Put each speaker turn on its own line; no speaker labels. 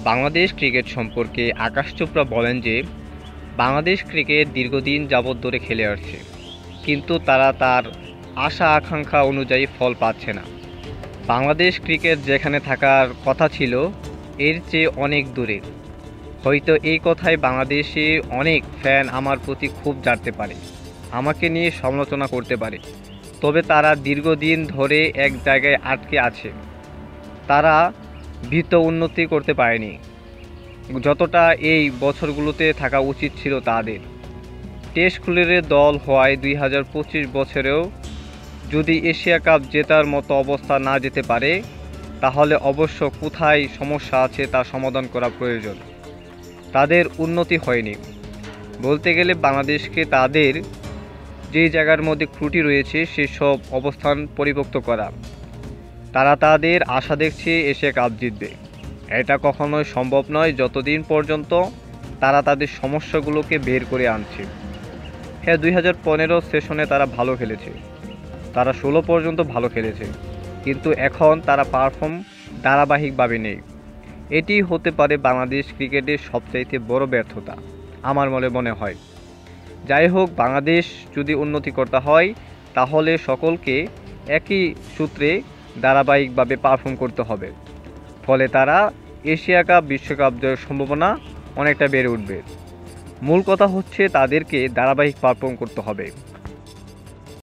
Bangladesh cricket সম্পর্কে আকাশ চোপড়া বলেন যে বাংলাদেশ ক্রিকেট দীর্ঘদিন যাবৎ ধরে খেলে আসছে, কিন্তু তারা তার আশা আকাঙ্ক্ষা অনুযায়ী ফল পাচ্ছে না। বাংলাদেশ ক্রিকেট যেখানে থাকার কথা ছিল এর চেয়ে অনেক দূরে। হয়তো এই কথায় বাংলাদেশে অনেক ফ্যান আমার প্রতি খুব জানতে পারে, আমাকে নিয়ে সমালোচনা করতে পারে, তবে তারা দীর্ঘদিন ধরে এক জায়গায় আটকে আছে। তারা ভীত উন্নতি করতে পারেনি যতটা এই বছরগুলোতে থাকা উচিত ছিল তাদের। টেস্ট ক্রিকেটের দল হওয়ায় 2025 বছরেও যদি এশিয়া কাপ জেতার মতো অবস্থা না যেতে পারে, তাহলে অবশ্য কোথায় সমস্যা আছে তা সমাধান করা প্রয়োজন। তাদের উন্নতি হয়নি বলতে গেলে বাংলাদেশকে তাদের যেই জায়গার মধ্যে ত্রুটি রয়েছে সেসব অবস্থান পরিবর্তন করা। তারা তাদের আশা দেখছে এশিয়া কাপ জিতবে, এটা কখনোই সম্ভব নয় যতদিন পর্যন্ত তারা তাদের সমস্যাগুলোকে বের করে আনছে। হ্যাঁ, 2015 সেশনে তারা ভালো খেলেছে, তারা 16 পর্যন্ত ভালো খেলেছে, কিন্তু এখন তারা পারফর্ম ধারাবাহিকভাবে নেই। এটি হতে পারে বাংলাদেশ ক্রিকেটের সবচাইতে বড় ব্যর্থতা আমার মনে হয়। যাই হোক, বাংলাদেশ যদি উন্নতি করতে হয় তাহলে সকলকে একই সূত্রে ধারাবাহিকভাবে পারফর্ম করতে হবে, ফলে তারা এশিয়া কাপ বিশ্বকাপ জয়ের সম্ভাবনা অনেকটা বেড়ে উঠবে। মূল কথা হচ্ছে তাদেরকে ধারাবাহিক পারফর্ম করতে হবে।